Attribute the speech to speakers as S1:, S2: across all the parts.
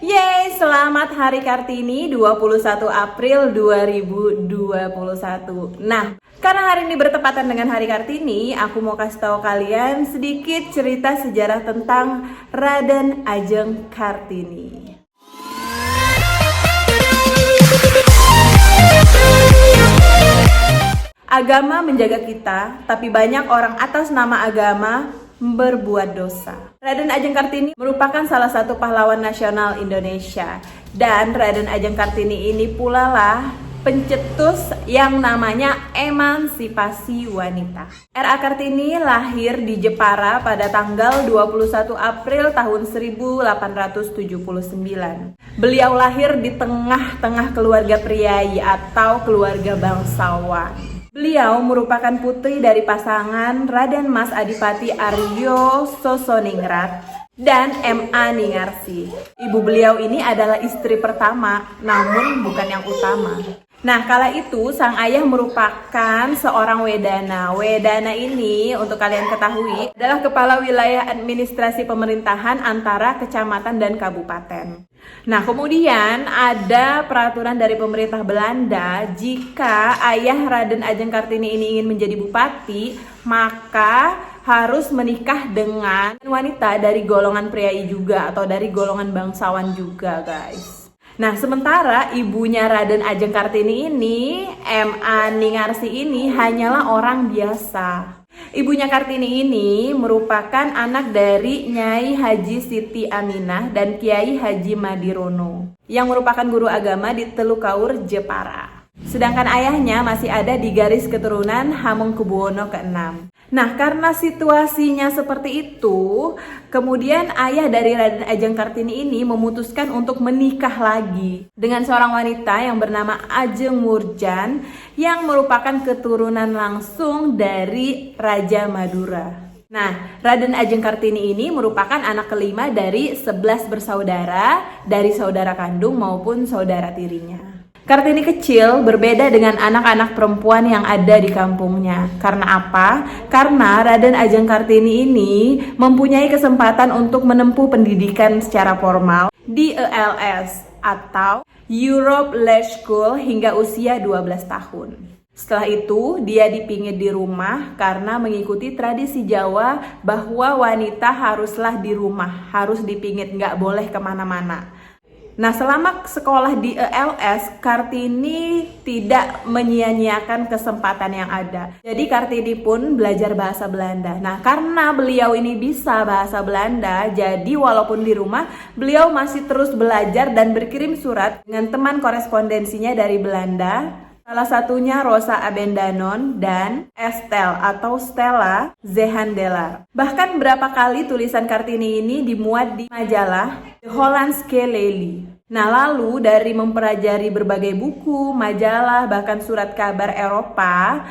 S1: Yeay, selamat Hari Kartini 21 April 2021. Nah, karena hari ini bertepatan dengan Hari Kartini, aku mau kasih tahu kalian sedikit cerita sejarah tentang Raden Ajeng Kartini. Agama menjaga kita, tapi banyak orang atas nama agama berbuat dosa. Raden Ajeng Kartini merupakan salah satu pahlawan nasional Indonesia. Dan Raden Ajeng Kartini ini pula lah pencetus yang namanya emansipasi wanita. R.A. Kartini lahir di Jepara pada tanggal 21 April tahun 1879. Beliau lahir di tengah-tengah keluarga priai atau keluarga bangsawan. Beliau merupakan putri dari pasangan Raden Mas Adipati Aryo Sosoningrat dan M.A. Ningarsi. Ibu beliau ini adalah istri pertama, namun bukan yang utama. Nah, kala itu sang ayah merupakan seorang wedana. Wedana ini, untuk kalian ketahui, adalah kepala wilayah administrasi pemerintahan antara kecamatan dan kabupaten. Nah, kemudian ada peraturan dari pemerintah Belanda, jika ayah Raden Ajeng Kartini ini ingin menjadi bupati, maka harus menikah dengan wanita dari golongan priai juga atau dari golongan bangsawan juga, guys. Nah, sementara ibunya Raden Ajeng Kartini ini, M.A. Ningarsi ini hanyalah orang biasa. Ibunya Kartini ini merupakan anak dari Nyai Haji Siti Aminah dan Kiai Haji Madirono yang merupakan guru agama di Telukaur, Jepara. Sedangkan ayahnya masih ada di garis keturunan Hamengkubuwono ke-6. Nah, karena situasinya seperti itu, kemudian ayah dari Raden Ajeng Kartini ini memutuskan untuk menikah lagi dengan seorang wanita yang bernama Ajeng Murjan yang merupakan keturunan langsung dari Raja Madura. Nah, Raden Ajeng Kartini ini merupakan anak kelima dari 11 bersaudara dari saudara kandung maupun saudara tirinya. Kartini kecil berbeda dengan anak-anak perempuan yang ada di kampungnya. Karena apa? Karena Raden Ajeng Kartini ini mempunyai kesempatan untuk menempuh pendidikan secara formal di ELS atau Europe Law School hingga usia 12 tahun. Setelah itu, dia dipingit di rumah karena mengikuti tradisi Jawa bahwa wanita haruslah di rumah, harus dipingit, nggak boleh kemana-mana. Nah, selama sekolah di ELS, Kartini tidak menyia-nyiakan kesempatan yang ada. Jadi Kartini pun belajar bahasa Belanda. Nah, karena beliau ini bisa bahasa Belanda, jadi walaupun di rumah, beliau masih terus belajar dan berkirim surat dengan teman korespondensinya dari Belanda. Salah satunya Rosa Abendanon dan Estelle atau Stella Zehandelar. Bahkan berapa kali tulisan Kartini ini dimuat di majalah The Hollandske Lely. Nah, lalu dari mempelajari berbagai buku, majalah, bahkan surat kabar Eropa,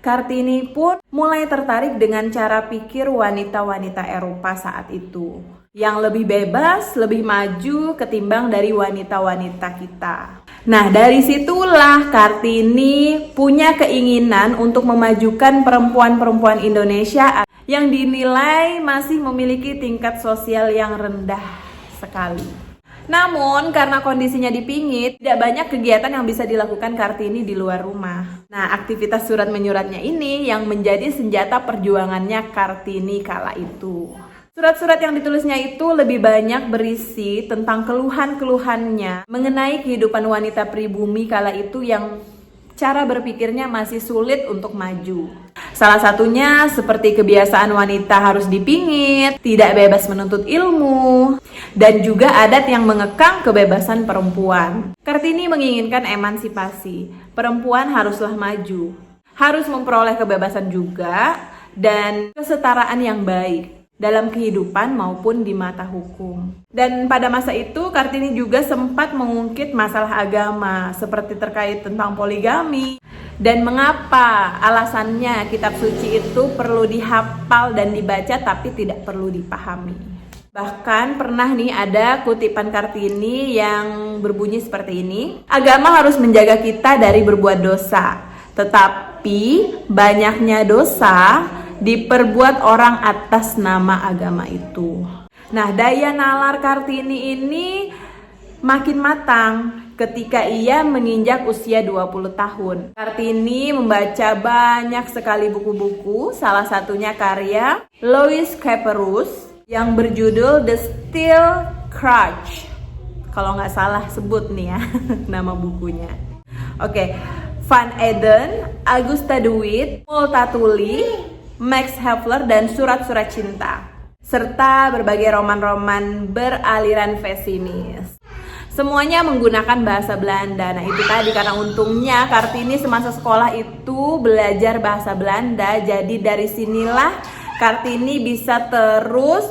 S1: Kartini pun mulai tertarik dengan cara pikir wanita-wanita Eropa saat itu, yang lebih bebas, lebih maju ketimbang dari wanita-wanita kita. Nah, dari situlah Kartini punya keinginan untuk memajukan perempuan-perempuan Indonesia yang dinilai masih memiliki tingkat sosial yang rendah sekali. Namun, karena kondisinya dipingit, tidak banyak kegiatan yang bisa dilakukan Kartini di luar rumah. Nah, aktivitas surat menyuratnya ini yang menjadi senjata perjuangannya Kartini kala itu. Surat-surat yang ditulisnya itu lebih banyak berisi tentang keluhan-keluhannya mengenai kehidupan wanita pribumi kala itu yang cara berpikirnya masih sulit untuk maju. Salah satunya seperti kebiasaan wanita harus dipingit, tidak bebas menuntut ilmu, dan juga adat yang mengekang kebebasan perempuan. Kartini menginginkan emansipasi. Perempuan haruslah maju, harus memperoleh kebebasan juga, dan kesetaraan yang baik dalam kehidupan maupun di mata hukum. Dan pada masa itu Kartini juga sempat mengungkit masalah agama seperti terkait tentang poligami dan mengapa alasannya kitab suci itu perlu dihafal dan dibaca tapi tidak perlu dipahami. Bahkan pernah nih ada kutipan Kartini yang berbunyi seperti ini, agama harus menjaga kita dari berbuat dosa, tetapi banyaknya dosa diperbuat orang atas nama agama itu. Nah, daya nalar Kartini ini makin matang ketika ia menginjak usia 20 tahun. Kartini membaca banyak sekali buku-buku, salah satunya karya Lewis Carpus yang berjudul The Steel Crouch. Kalau nggak salah sebut nih ya nama bukunya. Oke, Van Eden, Augusta Dewitt, Multatuli, Max Havelaar, dan Surat-surat Cinta, serta berbagai roman-roman beraliran pesimis. Semuanya menggunakan bahasa Belanda. Nah itu tadi, karena untungnya Kartini semasa sekolah itu belajar bahasa Belanda. Jadi dari sinilah Kartini bisa terus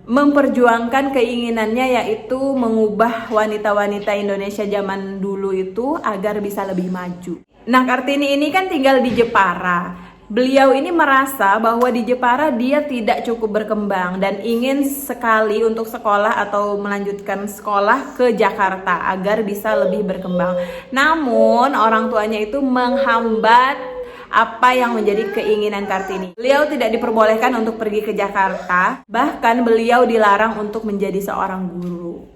S1: memperjuangkan keinginannya, yaitu mengubah wanita-wanita Indonesia zaman dulu itu agar bisa lebih maju. Nah Kartini ini kan tinggal di Jepara. Beliau ini merasa bahwa di Jepara dia tidak cukup berkembang dan ingin sekali untuk sekolah atau melanjutkan sekolah ke Jakarta agar bisa lebih berkembang. Namun orang tuanya itu menghambat apa yang menjadi keinginan Kartini. Beliau tidak diperbolehkan untuk pergi ke Jakarta, bahkan beliau dilarang untuk menjadi seorang guru.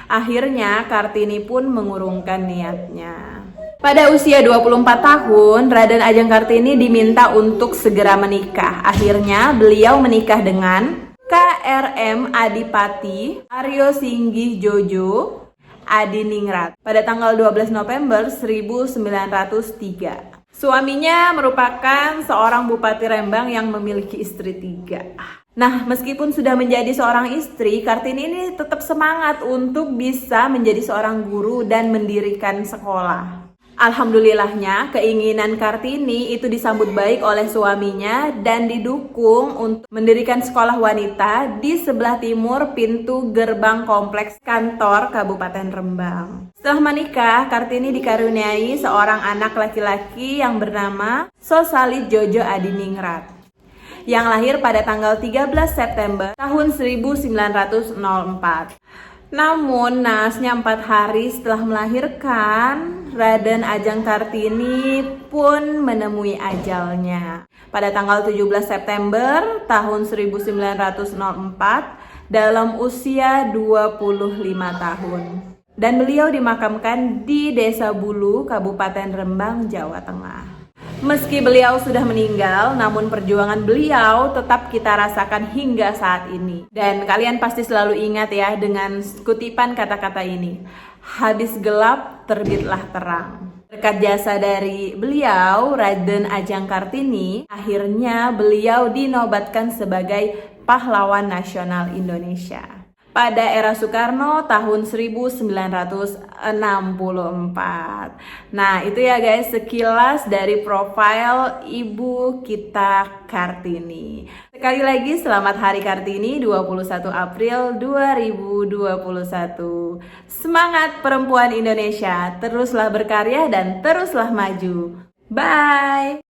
S1: Akhirnya Kartini pun mengurungkan niatnya. Pada usia 24 tahun, Raden Ajeng Kartini diminta untuk segera menikah. Akhirnya beliau menikah dengan KRM Adipati Aryo Singgih Jojo Adiningrat pada tanggal 12 November 1903. Suaminya merupakan seorang Bupati Rembang yang memiliki istri 3. Nah, meskipun sudah menjadi seorang istri, Kartini ini tetap semangat untuk bisa menjadi seorang guru dan mendirikan sekolah. Alhamdulillahnya, keinginan Kartini itu disambut baik oleh suaminya dan didukung untuk mendirikan sekolah wanita di sebelah timur pintu gerbang kompleks kantor Kabupaten Rembang. Setelah menikah, Kartini dikaruniai seorang anak laki-laki yang bernama Sosalit Jojo Adiningrat, yang lahir pada tanggal 13 September tahun 1904. Namun, naasnya 4 hari setelah melahirkan, Raden Ajeng Kartini pun menemui ajalnya. Pada tanggal 17 September tahun 1904 dalam usia 25 tahun. Dan beliau dimakamkan di Desa Bulu, Kabupaten Rembang, Jawa Tengah. Meski beliau sudah meninggal, namun perjuangan beliau tetap kita rasakan hingga saat ini. Dan kalian pasti selalu ingat ya dengan kutipan kata-kata ini. Habis gelap, terbitlah terang. Berkat jasa dari beliau, Raden Ajeng Kartini, akhirnya beliau dinobatkan sebagai pahlawan nasional Indonesia pada era Soekarno tahun 1964. Nah itu ya guys, sekilas dari profil ibu kita Kartini. Sekali lagi selamat Hari Kartini 21 April 2021. Semangat perempuan Indonesia, teruslah berkarya dan teruslah maju. Bye.